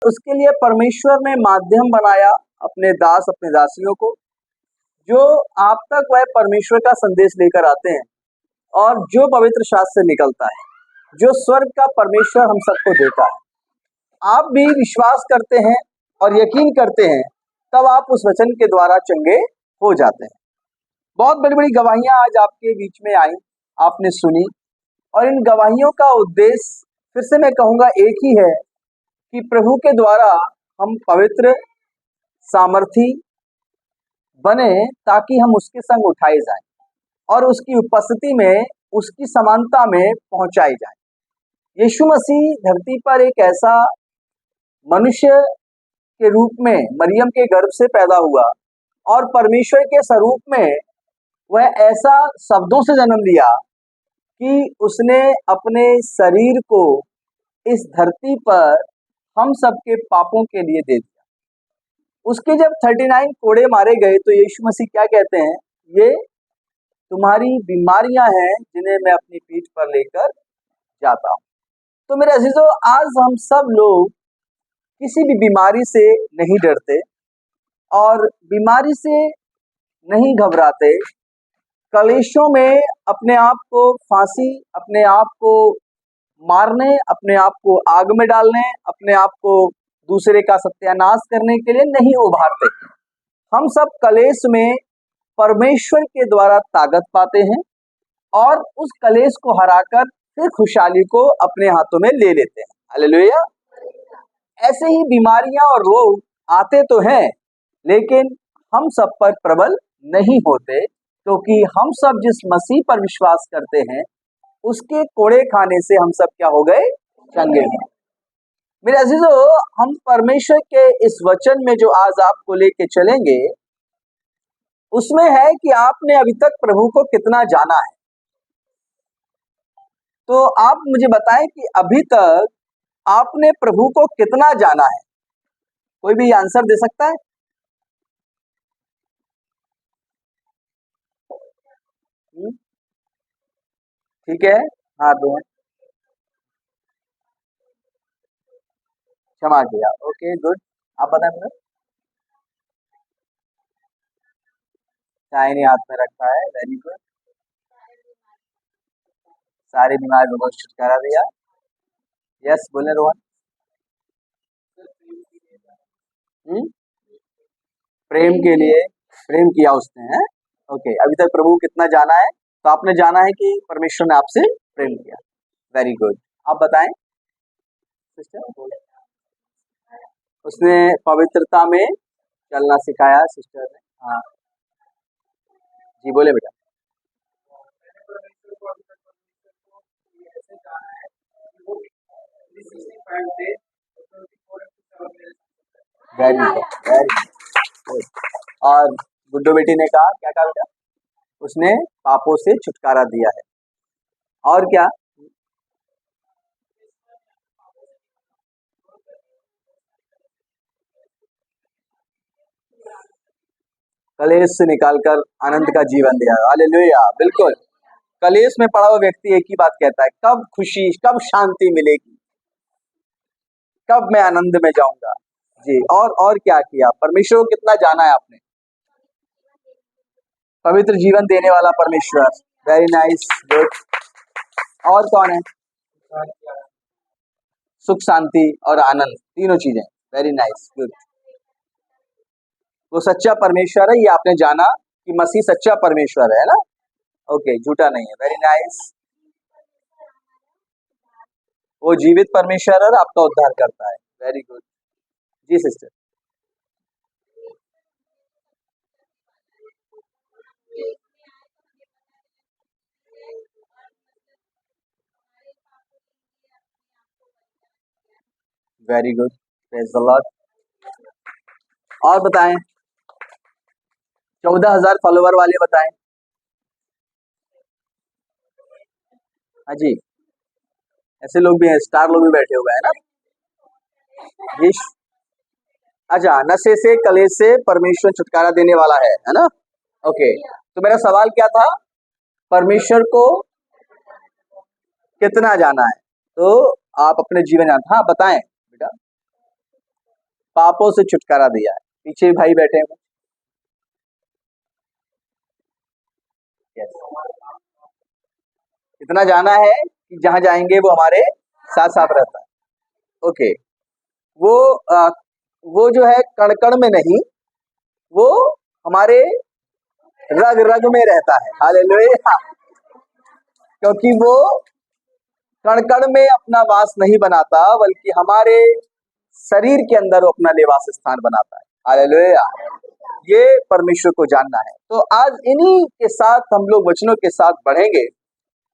उसके लिए परमेश्वर ने माध्यम बनाया अपने दास, अपने दासियों को, जो आप तक वह परमेश्वर का संदेश लेकर आते हैं और जो पवित्र शास्त्र से निकलता है, जो स्वर्ग का परमेश्वर हम सबको देता है। आप भी विश्वास करते हैं और यकीन करते हैं, तब आप उस वचन के द्वारा चंगे हो जाते हैं। बहुत बड़ी बड़ी गवाहियां आज आपके बीच में आई, आपने सुनी, और इन गवाहियों का उद्देश्य फिर से मैं कहूंगा एक ही है कि प्रभु के द्वारा हम पवित्र, सामर्थी बने, ताकि हम उसके संग उठाए जाएं और उसकी उपस्थिति में, उसकी समानता में पहुंचाए जाएं। यीशु मसीह धरती पर एक ऐसा मनुष्य के रूप में मरियम के गर्भ से पैदा हुआ और परमेश्वर के स्वरूप में वह ऐसा शब्दों से जन्म लिया कि उसने अपने शरीर को इस धरती पर हम सबके पापों के लिए दे दिया। उसके जब 39 कोड़े मारे गए तो यीशु मसीह क्या कहते हैं, ये तुम्हारी बीमारियां हैं जिन्हें मैं अपनी पीठ पर लेकर जाता हूं। तो मेरे अजीजों, आज हम सब लोग किसी भी बीमारी से नहीं डरते और बीमारी से नहीं घबराते। कलेशों में अपने आप को फांसी, अपने आप को मारने, अपने आप को आग में डालने, अपने आप को दूसरे का सत्यानाश करने के लिए नहीं उभारते। हम सब कलेश में परमेश्वर के द्वारा ताकत पाते हैं और उस कलेश को हराकर फिर खुशहाली को अपने हाथों में ले लेते हैं। हालेलुया। ऐसे ही बीमारियां और रोग आते तो हैं, लेकिन हम सब पर प्रबल नहीं होते, क्योंकि हम सब जिस मसीह पर विश्वास करते हैं उसके कोड़े खाने से हम सब क्या हो गए, चंगे हैं। मेरे अजीजों, हम परमेश्वर के इस वचन में जो आज आपको लेके चलेंगे, उसमें है कि आपने अभी तक प्रभु को कितना जाना है। तो आप मुझे बताएं कि अभी तक आपने प्रभु को कितना जाना है। कोई भी आंसर दे सकता है? ठीक है, हाँ दो, क्षमा किया, ओके गुड। आप बताएं मुझे। दाहिने हाथ में रखा है, वेरी गुड। सारे बीमारियों को छुटकारा दिया। यस, बोले रोहन। प्रेम के लिए प्रेम किया उसने, है ओके। अभी तक प्रभु कितना जाना है? तो आपने जाना है कि परमेश्वर ने आपसे प्रेम किया। Very good. आप बताएं सिस्टर। उसने पवित्रता में चलना सिखाया सिस्टर ने। हाँ जी, बोले बेटा। Very good, very good. और गुड्डू बेटी ने कहा, क्या कहा बेटा? उसने पापों से छुटकारा दिया है। और क्या? कलेश से निकालकर आनंद का जीवन दिया। हालेलुया, बिल्कुल। कलेश में पड़ा हुआ व्यक्ति एक ही बात कहता है, कब खुशी, कब शांति मिलेगी, कब मैं आनंद में जाऊंगा। जी, और क्या किया? परमेश्वर को कितना जाना है आपने? पवित्र जीवन देने वाला परमेश्वर। Very nice, good. और कौन है? सुख, शांति और आनंद, तीनों चीजें। Very nice, good. वो सच्चा परमेश्वर है, ये आपने जाना कि मसीह सच्चा परमेश्वर है ना? ओके, झूठा नहीं है। Very nice. वो जीवित परमेश्वर है और आपका उद्धार करता है। Very good. जी sister. Very good, praise the lord. और बताएं, 14,000 फॉलोवर वाले बताएं। हाँ जी, ऐसे लोग भी हैं, स्टार लोग भी बैठे हुए हैं ना। ये अच्छा, नशे से, कलेश से परमेश्वर छुटकारा देने वाला है ना? ओके, तो मेरा सवाल क्या था? परमेश्वर को कितना जाना है? तो आप अपने जीवन, हाँ बताएं बेटा। पापों से छुटकारा दिया है। पीछे भाई बैठे हैं। Yes. इतना जाना है कि जहां जाएंगे वो हमारे साथ साथ रहता है। ओके, वो वो जो है कण कण में नहीं, वो हमारे रग रग में रहता है। हालेलुया। क्योंकि वो कण कण में अपना वास नहीं बनाता, बल्कि हमारे शरीर के अंदर वो अपना निवास स्थान बनाता है। हालेलुया। ये परमेश्वर को जानना है। तो आज इन्हीं के साथ हम लोग वचनों के साथ बढ़ेंगे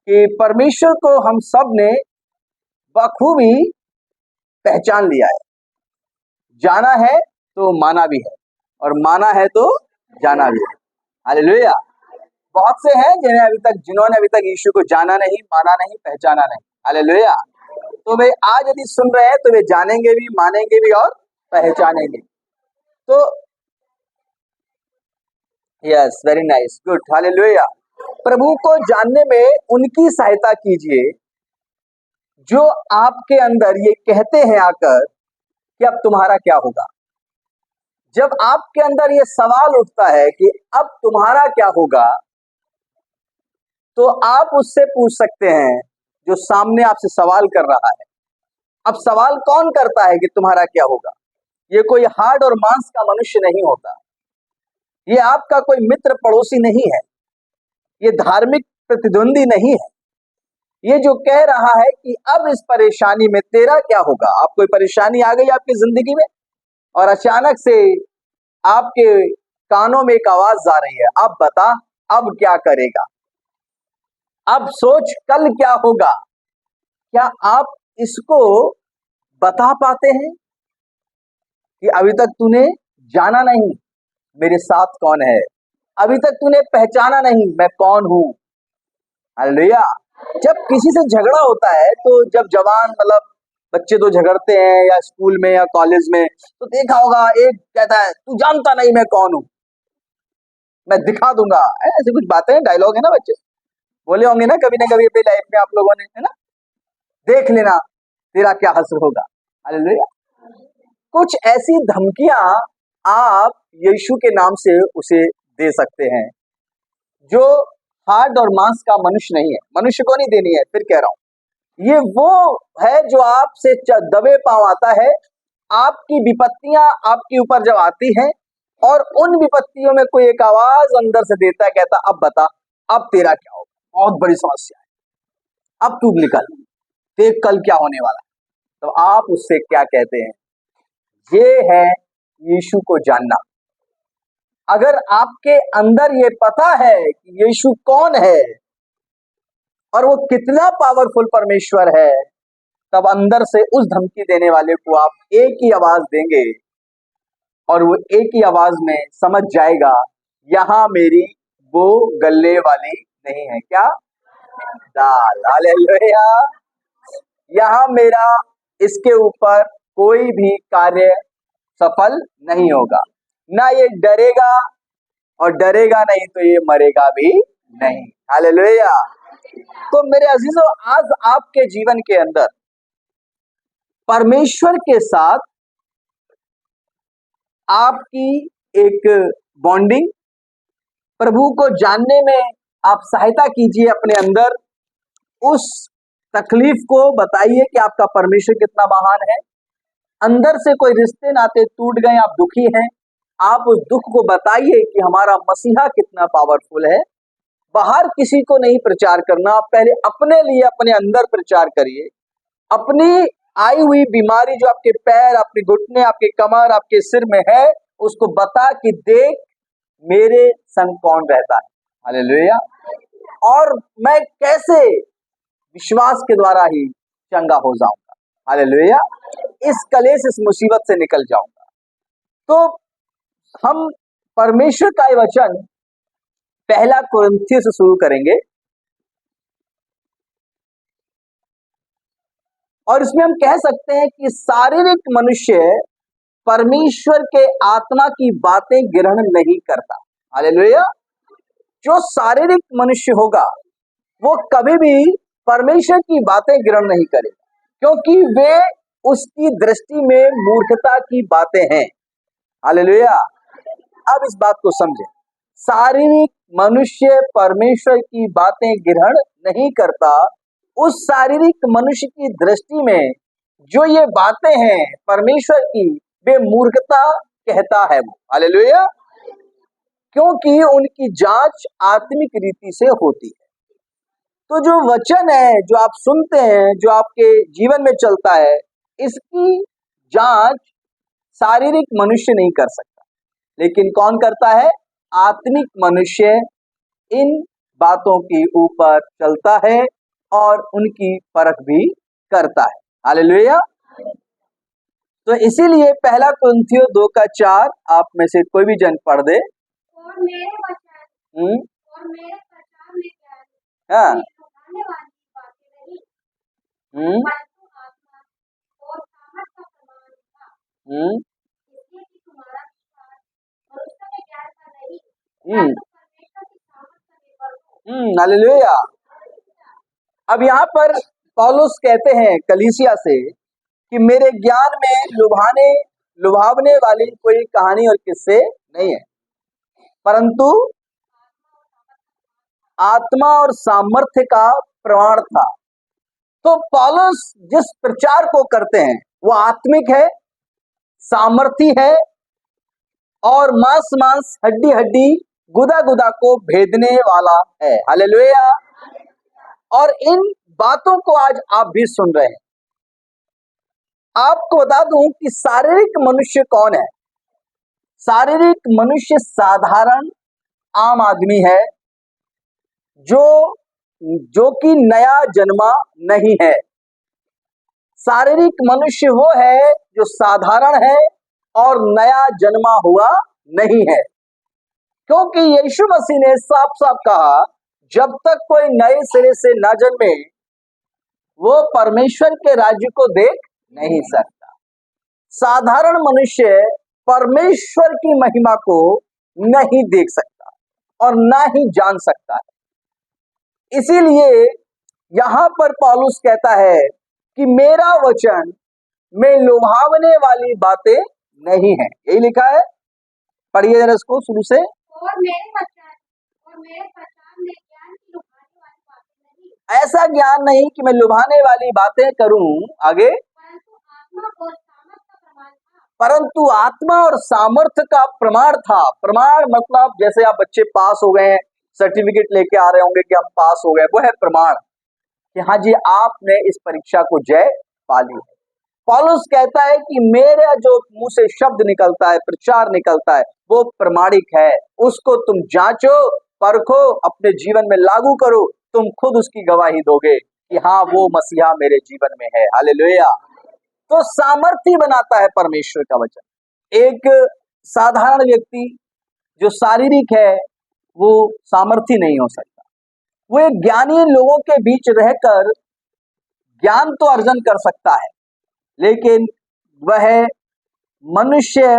कि परमेश्वर को हम सब ने बखूबी पहचान लिया है। जाना है तो माना भी है, और माना है तो जाना भी है। हालेलुया। बहुत से हैं जिन्होंने अभी तक यीशु को जाना नहीं, माना नहीं, पहचाना नहीं। हालेलुया। तो वे आज यदि सुन रहे हैं तो वे जानेंगे भी, मानेंगे भी और पहचानेंगे। तो yes, very nice, good, hallelujah. प्रभु को जानने में उनकी सहायता कीजिए जो आपके अंदर ये कहते हैं आकर कि अब तुम्हारा क्या होगा। जब आपके अंदर ये सवाल उठता है कि अब तुम्हारा क्या होगा, तो आप उससे पूछ सकते हैं जो सामने आपसे सवाल कर रहा है। अब सवाल कौन करता है कि तुम्हारा क्या होगा? ये कोई हाड़ और मांस का मनुष्य नहीं होता, ये आपका कोई मित्र पड़ोसी नहीं है, ये धार्मिक प्रतिद्वंदी नहीं है। ये जो कह रहा है कि अब इस परेशानी में तेरा क्या होगा। आप कोई परेशानी आ गई आपकी जिंदगी में और अचानक से आपके कानों में एक आवाज जा रही है, अब बता अब क्या करेगा, अब सोच कल क्या होगा। क्या आप इसको बता पाते हैं कि अभी तक तूने जाना नहीं मेरे साथ कौन है, अभी तक तूने पहचाना नहीं मैं कौन हूं। हालेलुया। जब किसी से झगड़ा होता है, तो जब जवान मतलब बच्चे तो झगड़ते हैं या स्कूल में या कॉलेज में, तो देखा होगा एक कहता है तू जानता नहीं मैं कौन हूं, मैं दिखा दूंगा। ऐसे कुछ बातें डायलॉग है ना, बच्चे बोले होंगे ना कभी अपनी लाइफ में आप लोगों ने, है ना, देख लेना तेरा क्या हश्र होगा। हालेलुया। कुछ ऐसी धमकियां आप यीशु के नाम से उसे दे सकते हैं जो हार्ड और मांस का मनुष्य नहीं है। मनुष्य को नहीं देनी है, फिर कह रहा हूं, ये वो है जो आपसे दबे पांव आता है। आपकी विपत्तियां आपके ऊपर जब आती हैं और उन विपत्तियों में कोई एक आवाज अंदर से देता है, कहता अब बता अब तेरा क्या होगा, बहुत बड़ी समस्या है, अब तू निकल, देख कल क्या होने वाला है। तो आप उससे क्या कहते हैं? ये है यीशु को जानना। अगर आपके अंदर ये पता है कि यीशु कौन है और वो कितना पावरफुल परमेश्वर है, तब अंदर से उस धमकी देने वाले को आप एक ही आवाज देंगे और वो एक ही आवाज में समझ जाएगा यहां मेरी वो गले वाली नहीं है, क्या दाल। हालेलुया। यहां मेरा इसके ऊपर कोई भी कार्य सफल नहीं होगा, ना ये डरेगा और डरेगा नहीं तो ये मरेगा भी नहीं। हालेलुया। तो मेरे अजीजों, आज आपके जीवन के अंदर परमेश्वर के साथ आपकी एक बॉन्डिंग, प्रभु को जानने में आप सहायता कीजिए अपने अंदर, उस तकलीफ को बताइए कि आपका परमेश्वर कितना महान है। अंदर से कोई रिश्ते नाते टूट गए, आप दुखी हैं, आप उस दुख को बताइए कि हमारा मसीहा कितना पावरफुल है। बाहर किसी को नहीं प्रचार करना, आप पहले अपने लिए अपने अंदर प्रचार करिए। अपनी आई हुई बीमारी जो आपके पैर, आपके घुटने, आपके कमर, आपके सिर में है, उसको बता कि देख मेरे संग कौन रहता है। हालेलुया। और मैं कैसे विश्वास के द्वारा ही चंगा हो जाऊंगा। हालेलुया। इस कलेश, इस मुसीबत से निकल जाऊंगा। तो हम परमेश्वर का ये वचन पहला कुरिन्थियों से शुरू करेंगे और इसमें हम कह सकते हैं कि शारीरिक मनुष्य परमेश्वर के आत्मा की बातें ग्रहण नहीं करता। हालेलुया। जो शारीरिक मनुष्य होगा वो कभी भी परमेश्वर की बातें ग्रहण नहीं करेगा, क्योंकि वे उसकी दृष्टि में मूर्खता की बातें हैं। हालेलुया। अब इस बात को समझें, शारीरिक मनुष्य परमेश्वर की बातें ग्रहण नहीं करता। उस शारीरिक मनुष्य की दृष्टि में जो ये बातें हैं परमेश्वर की, वे मूर्खता कहता है वो। हालेलुया। क्योंकि उनकी जांच आत्मिक रीति से होती है। तो जो वचन है, जो आप सुनते हैं, जो आपके जीवन में चलता है, इसकी जांच शारीरिक मनुष्य नहीं कर सकता, लेकिन कौन करता है? आत्मिक मनुष्य इन बातों के ऊपर चलता है और उनकी परख भी करता है। हालेलुया। तो इसीलिए पहला कुरिन्थियों 2:4 आप में से कोई भी जन पढ़ दे। और मेरे वचन और मेरे प्रचार में ज्ञान हाँ। लुभाने वाली बातें नहीं, परंतु आत्मा और सामर्थ का प्रमाण था, इसलिए कि तुम्हारा विश्वास मनुष्य के ज्ञान का नहीं, परंतु परमेश्वर की सामर्थ का निर्भर हो। हालेलुया। अब यहाँ पर पौलुस कहते हैं कलीसिया से कि मेरे ज्ञान में लुभावने वाली कोई कहानी और किस्से नहीं है, परंतु आत्मा और सामर्थ्य का प्रमाण था। तो पौलुस जिस प्रचार को करते हैं वो आत्मिक है, सामर्थी है और मांस हड्डी हड्डी गुदा गुदा को भेदने वाला है। हालेलुया। और इन बातों को आज आप भी सुन रहे हैं। आपको बता दूं कि शारीरिक मनुष्य कौन है। शारीरिक मनुष्य साधारण आम आदमी है जो कि नया जन्मा नहीं है। शारीरिक मनुष्य वो है जो साधारण है और नया जन्मा हुआ नहीं है, क्योंकि यीशु मसीह ने साफ साफ कहा, जब तक कोई नए सिरे से न जन्मे वो परमेश्वर के राज्य को देख नहीं सकता। साधारण मनुष्य परमेश्वर की महिमा को नहीं देख सकता और ना ही जान सकता है। इसीलिए यहां पर पौलुस कहता है कि मेरा वचन में लुभावने वाली बातें नहीं है। यही लिखा है, पढ़िए जरा इसको शुरू से। और मेरे वचन और मेरे प्रचार में ज्ञान की लुभाने वाली बातें नहीं, ऐसा ज्ञान नहीं कि मैं लुभाने वाली बातें करूं। आगे, परंतु आत्मा और सामर्थ्य का प्रमाण था। प्रमाण मतलब जैसे आप बच्चे पास हो गए, सर्टिफिकेट लेके आ रहे होंगे कि हम पास हो गए, वो है प्रमाण कि हाँ जी आपने इस परीक्षा को जय पा ली। पौलुस कहता है कि मेरा जो मुंह से शब्द निकलता है, प्रचार निकलता है, वो प्रमाणिक है। उसको तुम जांचो, परखो, अपने जीवन में लागू करो, तुम खुद उसकी गवाही दोगे कि हाँ वो मसीहा मेरे जीवन में है। हालेलुया। तो सामर्थी बनाता है परमेश्वर का वचन। एक साधारण व्यक्ति जो शारीरिक है वो सामर्थी नहीं हो सकता। वो एक ज्ञानी लोगों के बीच रहकर ज्ञान तो अर्जन कर सकता है, लेकिन वह मनुष्य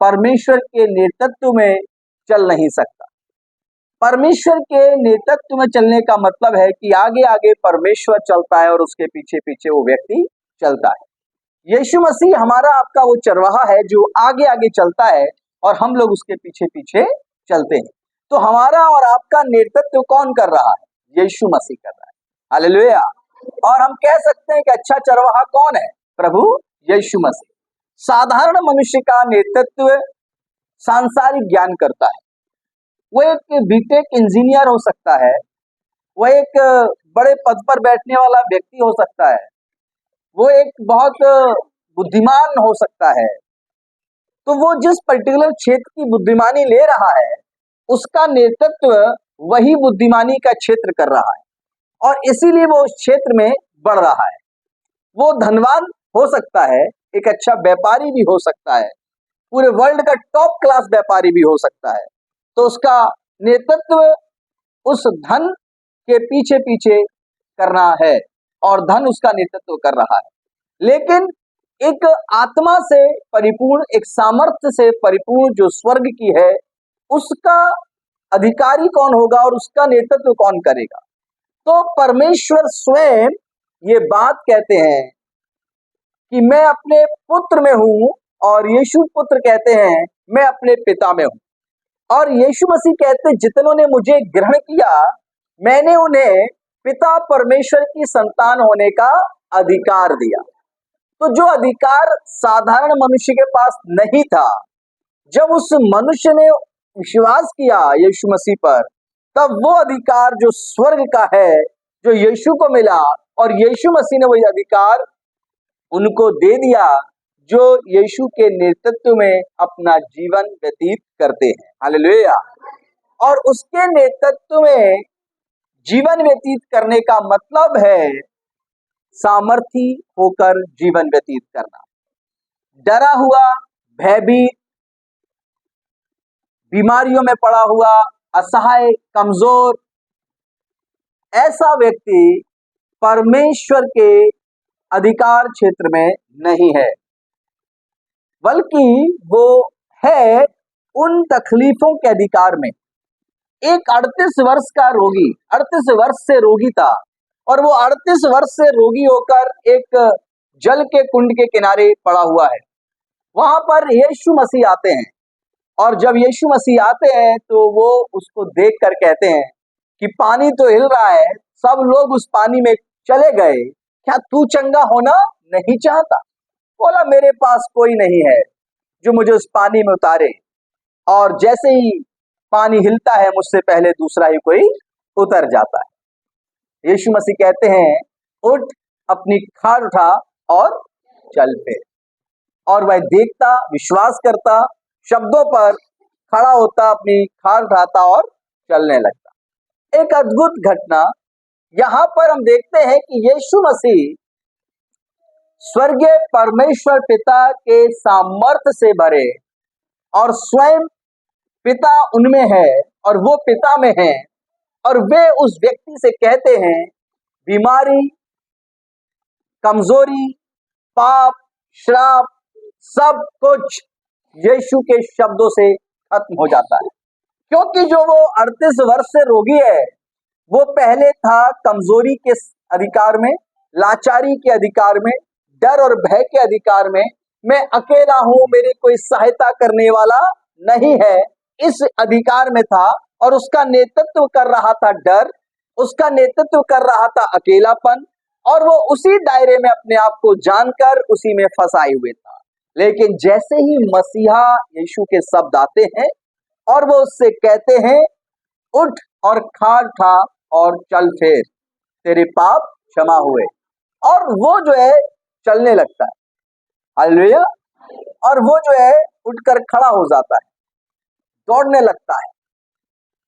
परमेश्वर के नेतृत्व में चल नहीं सकता। परमेश्वर के नेतृत्व में चलने का मतलब है कि आगे आगे परमेश्वर चलता है और उसके पीछे पीछे वो व्यक्ति चलता है। यीशु मसीह हमारा आपका वो चरवाहा है जो आगे आगे चलता है और हम लोग उसके पीछे पीछे चलते हैं। तो हमारा और आपका नेतृत्व कौन कर रहा है? यीशु मसीह कर रहा है। हालेलुया। और हम कह सकते हैं कि अच्छा चरवाहा कौन है? प्रभु यीशु मसीह। साधारण मनुष्य का नेतृत्व सांसारिक ज्ञान करता है। वो एक बीटेक इंजीनियर हो सकता है, वो एक बड़े पद पर बैठने वाला व्यक्ति हो सकता है, वो एक बहुत बुद्धिमान हो सकता है। तो वो जिस पर्टिकुलर क्षेत्र की बुद्धिमानी ले रहा है उसका नेतृत्व वही बुद्धिमानी का क्षेत्र कर रहा है और इसीलिए वो उस क्षेत्र में बढ़ रहा है। वो धनवान हो सकता है, एक अच्छा व्यापारी भी हो सकता है, पूरे वर्ल्ड का टॉप क्लास व्यापारी भी हो सकता है। तो उसका नेतृत्व उस धन के पीछे पीछे करना है और धन उसका नेतृत्व कर रहा है। लेकिन एक आत्मा से परिपूर्ण, एक सामर्थ्य से परिपूर्ण जो स्वर्ग की है, उसका अधिकारी कौन होगा और उसका नेतृत्व कौन करेगा? तो परमेश्वर स्वयं ये बात कहते हैं कि मैं अपने पुत्र में हूं, और यीशु पुत्र कहते हैं मैं अपने पिता में हूं। और यीशु मसीह कहते हैं जितनों ने मुझे ग्रहण किया, मैंने उन्हें पिता परमेश्वर की संतान होने का अधिकार दिया। तो जो अधिकार साधारण मनुष्य के पास नहीं था, जब उस मनुष्य ने विश्वास किया यीशु मसीह पर, तब वो अधिकार जो स्वर्ग का है, जो यीशु को मिला, और यीशु मसीह ने वही अधिकार उनको दे दिया जो यीशु के नेतृत्व में अपना जीवन व्यतीत करते हैं। हालेलुया। और उसके नेतृत्व में जीवन व्यतीत करने का मतलब है सामर्थी होकर जीवन व्यतीत करना। डरा हुआ, भयभीत, बीमारियों में पड़ा हुआ, असहाय, कमजोर, ऐसा व्यक्ति परमेश्वर के अधिकार क्षेत्र में नहीं है, बल्कि वो है उन तकलीफों के अधिकार में। एक 38 वर्ष का रोगी, 38 वर्ष से रोगी था, और वो 38 वर्ष से रोगी होकर एक जल के कुंड के किनारे पड़ा हुआ है। वहां पर यीशु मसीह आते हैं, और जब यीशु मसीह आते हैं तो वो उसको देखकर कहते हैं कि पानी तो हिल रहा है, सब लोग उस पानी में चले गए, क्या तू चंगा होना नहीं चाहता? बोला मेरे पास कोई नहीं है जो मुझे उस पानी में उतारे, और जैसे ही पानी हिलता है मुझसे पहले दूसरा ही कोई उतर जाता है। यीशु मसीह कहते हैं उठ, अपनी खाट उठा और चल फिर। और वह देखता, विश्वास करता, शब्दों पर खड़ा होता, अपनी खाट उठाता और चलने लगता। एक अद्भुत घटना यहां पर हम देखते हैं कि यीशु मसीह स्वर्गीय परमेश्वर पिता के सामर्थ्य से भरे, और स्वयं पिता उनमें है और वो पिता में है, और वे उस व्यक्ति से कहते हैं बीमारी, कमजोरी, पाप, श्राप, सब कुछ यीशु के शब्दों से खत्म हो जाता है। क्योंकि जो वो 38 वर्ष से रोगी है, वो पहले था कमजोरी के अधिकार में, लाचारी के अधिकार में, डर और भय के अधिकार में। मैं अकेला हूं, मेरी कोई सहायता करने वाला नहीं है, इस अधिकार में था। और उसका नेतृत्व कर रहा था डर, उसका नेतृत्व कर रहा था अकेलापन, और वो उसी दायरे में अपने आप को जानकर उसी में फंसाए हुए था। लेकिन जैसे ही मसीहा यीशु के शब्द आते हैं और वो उससे कहते हैं उठ और खाट उठा और चल फिर, तेरे पाप क्षमा हुए, और वो जो है चलने लगता है। हालेलुया। और वो जो है उठकर खड़ा हो जाता है, दौड़ने लगता है।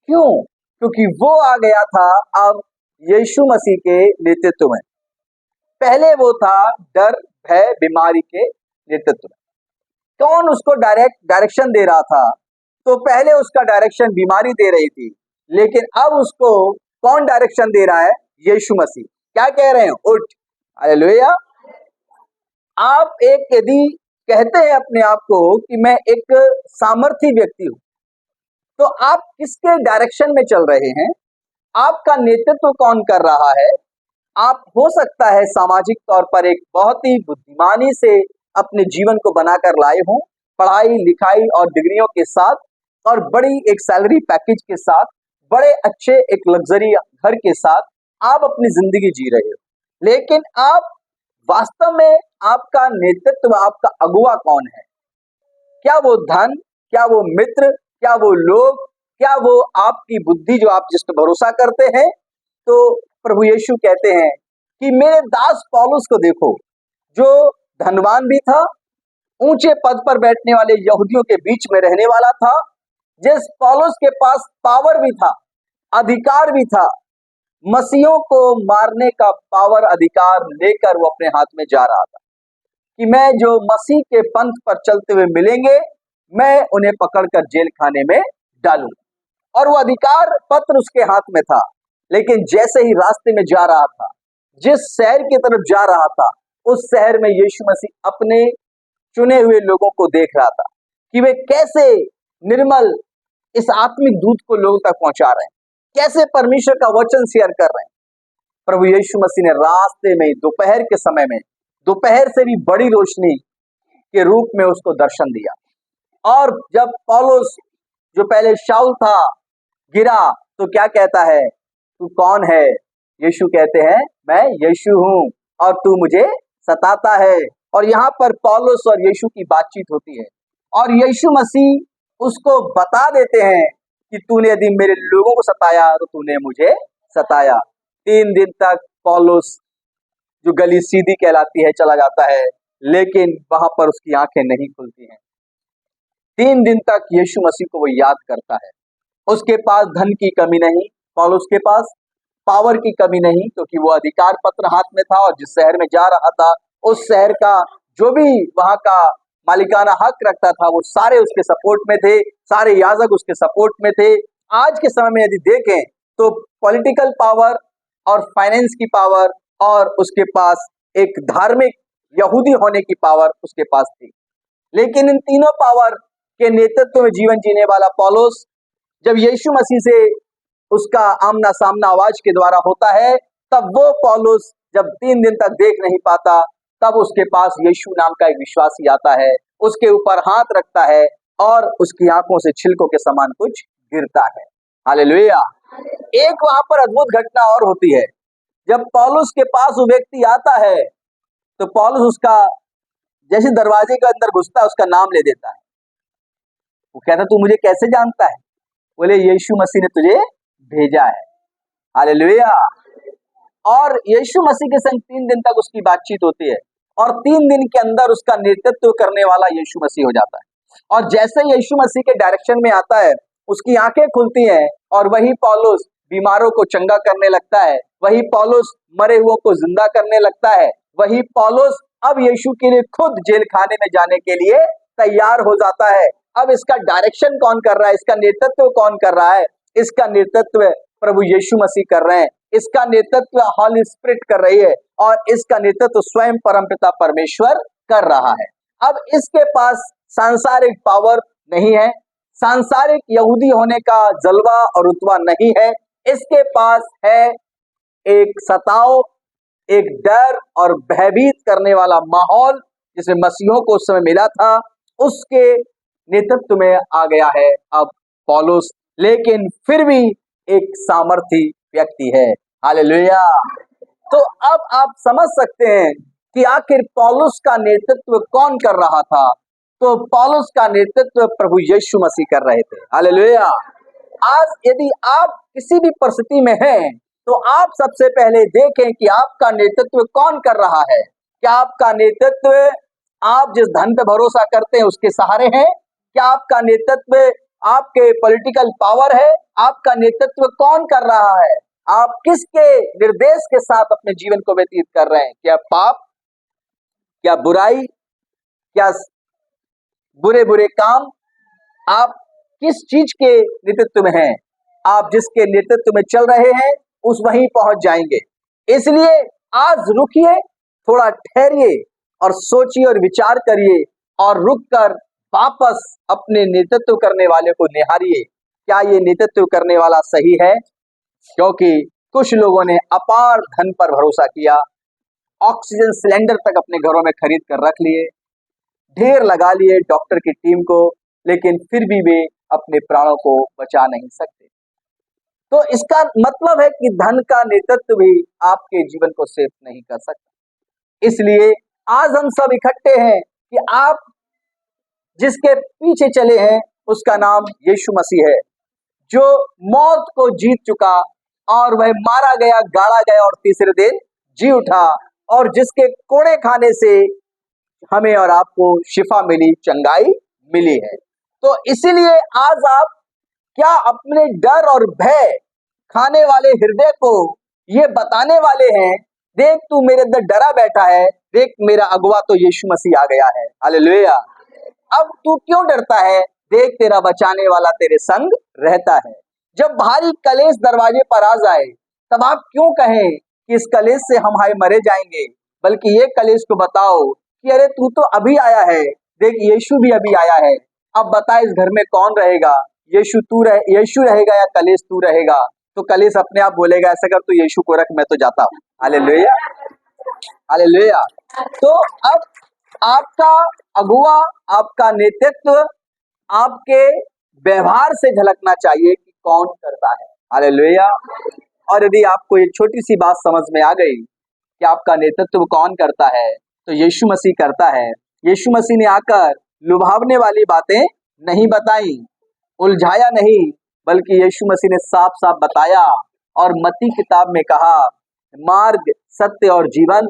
क्यों? क्योंकि वो आ गया था अब यीशु मसीह के नेतृत्व में। पहले वो था डर, भय, बीमारी के नेतृत्व में। कौन उसको डायरेक्शन दे रहा था? तो पहले उसका डायरेक्शन बीमारी दे रही थी, लेकिन अब उसको कौन डायरेक्शन दे रहा है? यीशु मसीह। क्या कह रहे हैं? उठ। हालेलुया। आप एक यदि कहते हैं अपने आप को कि मैं एक सामर्थी व्यक्ति हूं, तो आप किसके डायरेक्शन में चल रहे हैं? आपका नेतृत्व कौन कर रहा है? आप हो सकता है सामाजिक तौर पर एक बहुत ही बुद्धिमानी से अपने जीवन को बनाकर लाए हों, पढ़ाई लिखाई और डिग्रियों के साथ, और बड़ी एक सैलरी पैकेज के साथ, बड़े अच्छे एक लग्जरी घर के साथ आप अपनी जिंदगी जी रहे हो। लेकिन आप वास्तव में आपका नेतृत्व, आपका अगुवा कौन है? क्या वो धन, क्या वो मित्र, क्या वो लोग, क्या वो आपकी बुद्धि जो आप जिस पर भरोसा करते हैं? तो प्रभु यीशु कहते हैं कि मेरे दास पौलुस को देखो, जो धनवान भी था, ऊंचे पद पर बैठने वाले यहूदियों के बीच में रहने वाला था, जिस पौलुस के पास पावर भी था, अधिकार भी था, मसीहों को मारने का पावर, अधिकार लेकर वो अपने हाथ में जा रहा था कि मैं जो मसीह के पंथ पर चलते हुए मिलेंगे, मैं उन्हें पकड़कर जेल खाने में डालूंगा। और वो अधिकार पत्र उसके हाथ में था। लेकिन जैसे ही रास्ते में जा रहा था, जिस शहर की तरफ जा रहा था, उस शहर में यीशु मसीह अपने चुने हुए लोगों को देख रहा था कि वे कैसे निर्मल इस आत्मिक दूध को लोगों तक पहुंचा रहे हैं, कैसे परमेश्वर का वचन शेयर कर रहे हैं। प्रभु यीशु मसीह ने रास्ते में दोपहर के समय में दोपहर से भी बड़ी रोशनी के रूप में उसको दर्शन दिया। और जब पौलुस, जो पहले शाऊल था, गिरा तो क्या कहता है, तू कौन है? यीशु कहते हैं, मैं यीशु हूं और तू मुझे सताता है। और यहाँ पर पौलुस और यीशु की बातचीत होती है और यीशु मसीह उसको बता देते हैं कि तूने यदि मेरे लोगों को सताया तो तूने मुझे सताया। 3 दिन तक पौलुस, जो गली सीधी कहलाती है, चला जाता है, लेकिन वहां पर उसकी आंखें नहीं खुलती हैं। 3 दिन तक यीशु मसीह को वो याद करता है। उसके पास धन की कमी नहीं, पौलुस के पास पावर की कमी नहीं, क्योंकि वो अधिकार पत्र हाथ में था और जिस शहर में जा रहा था उस शहर का जो भी वहां का मालिकाना हक रखता था वो सारे उसके सपोर्ट में थे, सारे याजक उसके सपोर्ट में थे। आज के समय में यदि देखें तो पॉलिटिकल पावर और फाइनेंस की पावर और उसके पास एक धार्मिक यहूदी होने की पावर उसके पास थी। लेकिन इन तीनों पावर के नेतृत्व में जीवन जीने वाला पौलुस, जब यीशु मसीह से उसका आमना सामना आवाज के द्वारा होता है, तब वो पौलुस जब 3 दिन तक देख नहीं पाता, तब उसके पास यीशु नाम का एक विश्वासी आता है, उसके ऊपर हाथ रखता है और उसकी आंखों से छिलकों के समान कुछ गिरता है। हालेलुया। एक वहां पर अद्भुत घटना और होती है। जब पौलुस के पास वो व्यक्ति आता है तो पौलुस उसका, जैसे दरवाजे के अंदर घुसता है, उसका नाम ले देता है। वो कहता, तू मुझे कैसे जानता है? बोले, यीशु मसीह ने तुझे भेजा है। हालेलुया। और यीशु मसीह के संग 3 दिन तक उसकी बातचीत होती है और 3 दिन के अंदर उसका नेतृत्व करने वाला यीशु मसीह हो जाता है। और जैसे यीशु मसीह के डायरेक्शन में आता है, उसकी आंखें खुलती हैं और वही पौलुस बीमारों को चंगा करने लगता है, वही पौलुस मरे हुओं को जिंदा करने लगता है, वही पौलुस अब यीशु के लिए खुद जेल खाने में जाने के लिए तैयार हो जाता है। अब इसका डायरेक्शन कौन कर रहा है? इसका नेतृत्व कौन कर रहा है? इसका नेतृत्व प्रभु यीशु मसीह कर रहे हैं, इसका नेतृत्व हॉली स्पिरिट कर रही है और इसका नेतृत्व स्वयं परमपिता परमेश्वर कर रहा है। अब इसके पास सांसारिक पावर नहीं है, सांसारिक यहूदी होने का जलवा और रुतबा नहीं है। इसके पास है एक सताव, एक डर और भयभीत करने वाला माहौल, जिसमें मसीहों को उस समय मिला था, उसके नेतृत्व में आ गया है अब पौलुस। लेकिन फिर भी एक सामर्थी व्यक्ति है। हालेलुया। तो अब आप समझ सकते हैं कि आखिर पौलुस का नेतृत्व कौन कर रहा था। तो पौलुस का नेतृत्व प्रभु यीशु मसीह कर रहे थे। हालेलुया। आज यदि आप किसी भी परिस्थिति में हैं तो आप सबसे पहले देखें कि आपका नेतृत्व कौन कर रहा है। क्या आपका नेतृत्व आप जिस धन पे भरोसा करते हैं उसके सहारे है? क्या आपका नेतृत्व आपके पॉलिटिकल पावर है? आपका नेतृत्व कौन कर रहा है? आप किसके निर्देश के साथ अपने जीवन को व्यतीत कर रहे हैं? क्या पाप, क्या बुराई, क्या बुरे बुरे काम? आप किस चीज के नेतृत्व में हैं? आप जिसके नेतृत्व में चल रहे हैं उस वहीं पहुंच जाएंगे। इसलिए आज रुकिए, थोड़ा ठहरिए और सोचिए और विचार करिए और रुककर वापस अपने नेतृत्व करने वाले को निहारिए। क्या ये नेतृत्व करने वाला सही है? क्योंकि कुछ लोगों ने अपार धन पर भरोसा किया, ऑक्सीजन सिलेंडर तक अपने घरों में खरीद कर रख लिए, ढेर लगा लिए डॉक्टर की टीम को, लेकिन फिर भी वे अपने प्राणों को बचा नहीं सकते। तो इसका मतलब है कि धन का नेतृत्व भी आपके जीवन को सेफ नहीं कर सकता। इसलिए आज हम सब इकट्ठे हैं कि आप जिसके पीछे चले हैं उसका नाम यीशु मसीह है, जो मौत को जीत चुका और वह मारा गया, गाड़ा गया और तीसरे दिन जी उठा, और जिसके कोड़े खाने से हमें और आपको शिफा मिली, चंगाई मिली है। तो इसीलिए आज आप क्या अपने डर और भय खाने वाले हृदय को ये बताने वाले हैं, देख तू मेरे अंदर डरा बैठा है, देख मेरा अगुवा तो यीशु मसीह आ गया है। हालेलुया। अब तू क्यों डरता है? देख तेरा बचाने वाला तेरे संग रहता है। जब भारी कलेश दरवाजे पर आ जाए तब आप क्यों कहें कि इस कलेश से हम हाय मरे जाएंगे, बल्कि ये कलेश को बताओ कि अरे तू तो अभी आया है, देख यीशु भी अभी आया है, अब बता इस घर में कौन रहेगा, यीशु रहेगा या कलेश तू रहेगा? तो कलेश अपने आप बोलेगा ऐसा कर तू यीशु को रख, मैं तो जाता हूँ। हालेलुया। हालेलुया। तो अब आपका अगुवा, आपका नेतृत्व आपके व्यवहार से झलकना चाहिए कि कौन करता है। हालेलुया। और यदि आपको एक छोटी सी बात समझ में आ गई कि आपका नेतृत्व कौन करता है, तो यीशु मसीह करता है। यीशु मसीह ने आकर लुभावने वाली बातें नहीं बताई, उलझाया नहीं, बल्कि यीशु मसीह ने साफ साफ बताया और मत्ती किताब में कहा, मार्ग, सत्य और जीवन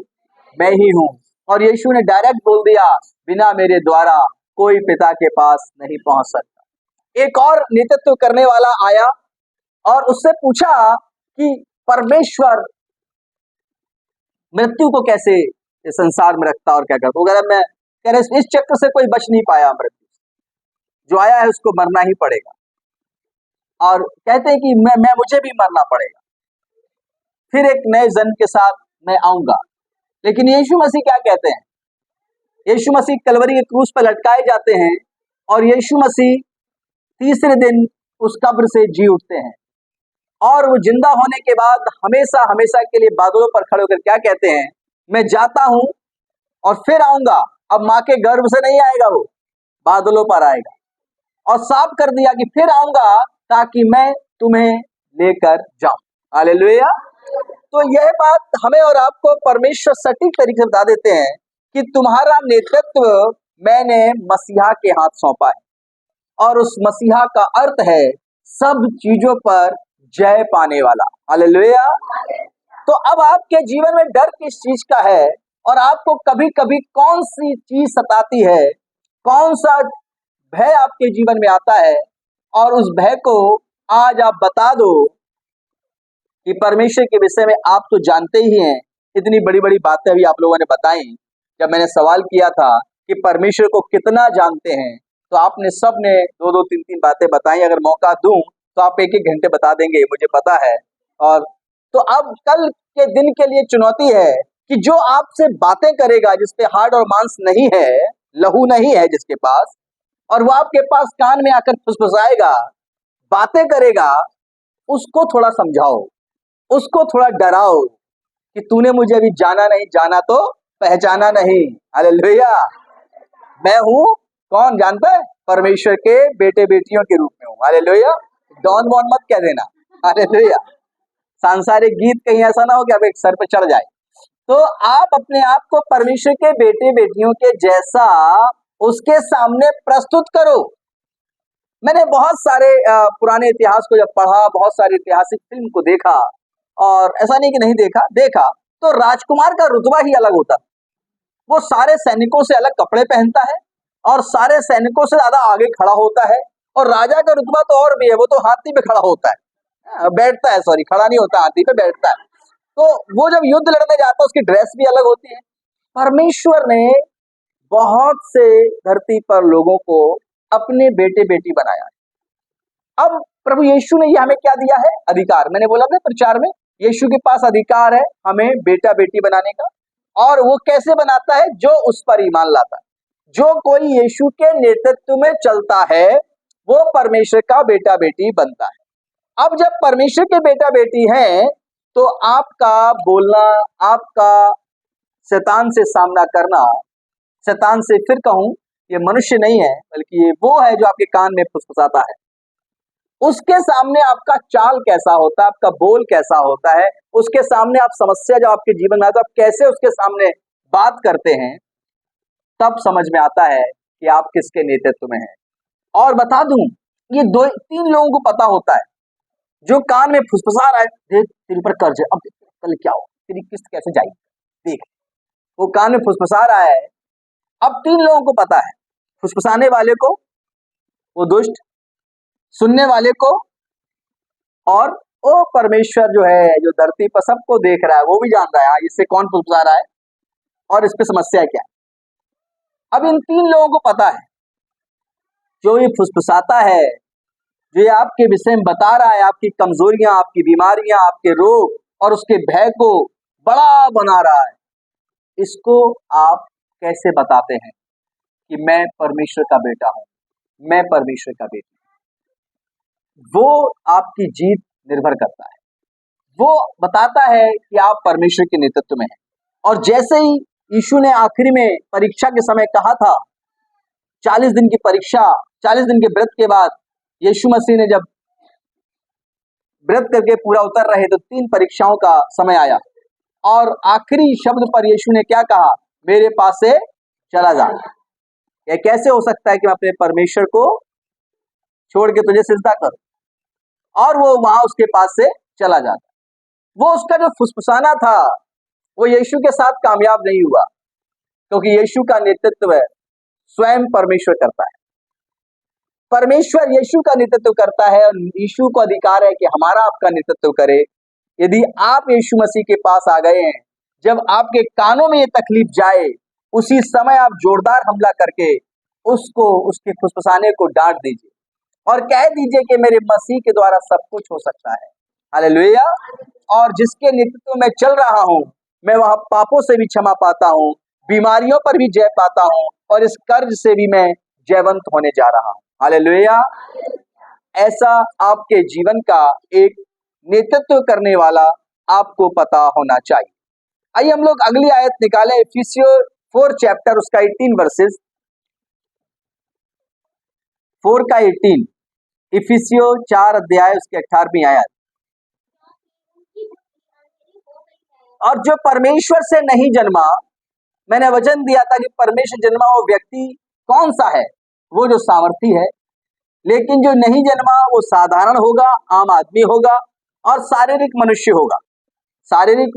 मैं ही हूँ। और यीशु ने डायरेक्ट बोल दिया, बिना मेरे द्वारा कोई पिता के पास नहीं पहुंच सकता। एक और नेतृत्व करने वाला आया और उससे पूछा कि परमेश्वर मृत्यु को कैसे इस संसार में रखता और क्या करता। वगैरह मैं कह रहे इस चक्र से कोई बच नहीं पाया, मृत्यु जो आया है उसको मरना ही पड़ेगा। और कहते हैं कि मैं मुझे भी मरना पड़ेगा, फिर एक नए जन्म के साथ मैं आऊंगा। लेकिन यीशु मसीह क्या कहते हैं? यीशु मसीह कलवरी के क्रूस पर लटकाए जाते हैं और यीशु मसीह तीसरे दिन उस कब्र से जी उठते हैं और वो जिंदा होने के बाद हमेशा हमेशा के लिए बादलों पर खड़े होकर क्या कहते हैं, मैं जाता हूं और फिर आऊंगा। अब माँ के गर्भ से नहीं आएगा, वो बादलों पर आएगा। और साफ कर दिया कि फिर आऊंगा ताकि मैं तुम्हें लेकर जाऊं। हालेलुया। तो यह बात हमें और आपको परमेश्वर सटीक तरीके से बता देते हैं कि तुम्हारा नेतृत्व मैंने मसीहा के हाथ सौंपा है, और उस मसीहा का अर्थ है सब चीजों पर जय पाने वाला। हालेलुया। तो अब आपके जीवन में डर किस चीज का है और आपको कभी कभी कौन सी चीज सताती है, कौन सा भय आपके जीवन में आता है, और उस भय को आज आप बता दो कि परमेश्वर के विषय में आप तो जानते ही हैं। इतनी बड़ी बड़ी बातें अभी आप लोगों ने बताई। जब मैंने सवाल किया था कि परमेश्वर को कितना जानते हैं, तो आपने सब ने दो दो तीन तीन बातें बताई। अगर मौका दूं तो आप एक एक घंटे बता देंगे, मुझे पता है। और तो अब कल के दिन के लिए चुनौती है कि जो आपसे बातें करेगा, जिसपे हाड़ और मांस नहीं है, लहू नहीं है जिसके पास, और वो आपके पास कान में आकर फुसफुसाएगा, बातें करेगा, उसको थोड़ा समझाओ, उसको थोड़ा डराओ कि तूने मुझे अभी जाना नहीं, जाना तो पहचाना नहीं। हालेलुया। मैं हूं कौन जानता है? परमेश्वर के बेटे बेटियों के रूप में हूं। हालेलुया। डॉन वॉन मत कह देना। हालेलुया। सांसारिक गीत कहीं ऐसा ना हो कि आप एक सर पे चढ़ जाए। तो आप अपने आप को परमेश्वर के बेटे बेटियों के जैसा उसके सामने प्रस्तुत करो। मैंने बहुत सारे पुराने इतिहास को जब पढ़ा, बहुत सारी ऐतिहासिक फिल्म को देखा, और ऐसा नहीं कि नहीं देखा तो राजकुमार का रुतबा ही अलग होता। वो सारे सैनिकों से अलग कपड़े पहनता है और सारे सैनिकों से ज्यादा आगे खड़ा होता है। और राजा का रुतबा तो और भी है, वो तो हाथी पे खड़ा होता है, बैठता है, सॉरी, खड़ा नहीं होता, हाथी पे बैठता है। तो वो जब युद्ध लड़ने जाता है उसकी ड्रेस भी अलग होती है। परमेश्वर ने बहुत से धरती पर लोगों को अपने बेटे बेटी बनाया है। अब प्रभु यीशु ने ये हमें क्या दिया है? अधिकार। मैंने बोला था प्रचार में, यीशु के पास अधिकार है हमें बेटा बेटी बनाने का। और वो कैसे बनाता है? जो उस पर ईमान लाता है। जो कोई यीशु के नेतृत्व में चलता है वो परमेश्वर का बेटा बेटी बनता है। अब जब परमेश्वर के बेटा बेटी हैं तो आपका बोलना, आपका शैतान से सामना करना, शैतान से फिर कहूं, ये मनुष्य नहीं है बल्कि ये वो है जो आपके कान में फुसफुसाता है। उसके सामने आपका चाल कैसा होता है, आपका बोल कैसा होता है, उसके सामने आप समस्या जो आपके जीवन में आता है आप कैसे उसके सामने बात करते हैं, तब समझ में आता है कि आप किसके नेतृत्व में हैं। और बता दूं, ये दो तीन लोगों को पता होता है। जो कान में फुसफुसा रहा है, देख तेरे पर कर्ज है, अब कल क्या हो, तेरी किस्त कैसे जाएगी, देख, वो कान में फुसफुसा रहा है। अब तीन लोगों को पता है, फुसफुसाने वाले को, वो दुष्ट, सुनने वाले को, और वो परमेश्वर जो है, जो धरती पर सबको देख रहा है, वो भी जान रहा है इससे कौन फुसफुसा रहा है और इस पे समस्या क्या है। अब इन तीन लोगों को पता है, जो ये फुसफुसाता है, जो ये आपके विषय में बता रहा है, आपकी कमजोरियां, आपकी बीमारियां, आपके रोग और उसके भय को बड़ा बना रहा है, इसको आप कैसे बताते हैं कि मैं परमेश्वर का बेटा हूं, मैं परमेश्वर का बेटी? वो आपकी जीत निर्भर करता है। वो बताता है कि आप परमेश्वर के नेतृत्व में हैं। और जैसे ही यीशु ने आखिरी में परीक्षा के समय कहा था, 40 दिन की परीक्षा, 40 दिन के व्रत के बाद यीशु मसीह ने जब व्रत करके पूरा उतर रहे तो 3 परीक्षाओं का समय आया और आखिरी शब्द पर यीशु ने क्या कहा? मेरे पास से चला जा। यह कैसे हो सकता है कि मैं अपने परमेश्वर को छोड़ के तुझे सिजदा करूं? और वो वहां उसके पास से चला जाता। वो उसका जो फुसफुसाना था वो यीशु के साथ कामयाब नहीं हुआ, क्योंकि यीशु का नेतृत्व स्वयं परमेश्वर करता है। परमेश्वर यीशु का नेतृत्व करता है और यीशु को अधिकार है कि हमारा आपका नेतृत्व करे। यदि आप यीशु मसीह के पास आ गए हैं, जब आपके कानों में ये तकलीफ जाए, उसी समय आप जोरदार हमला करके उसको, उसके फुसफुसाने को डांट दीजिए और कह दीजिए कि मेरे मसीह के द्वारा सब कुछ हो सकता है। हालेलुया। और जिसके नेतृत्व में चल रहा हूं, मैं वहां पापों से भी क्षमा पाता हूं, बीमारियों पर भी जय पाता हूं और इस कर्ज से भी मैं जयवंत होने जा रहा हूं। हालेलुया। ऐसा आपके जीवन का एक नेतृत्व करने वाला आपको पता होना चाहिए। आइए हम लोग अगली आयत निकालें, इफिसियों 4 चैप्टर उसका 18 वर्सेस 4 का 18, इफिसियों 4 अध्याय उसके 18वीं आयत। और जो परमेश्वर से नहीं जन्मा, मैंने वचन दिया था कि परमेश्वर जन्मा वो व्यक्ति कौन सा है? वो जो सामर्थी है। लेकिन जो नहीं जन्मा वो साधारण होगा, आम आदमी होगा और शारीरिक मनुष्य होगा। शारीरिक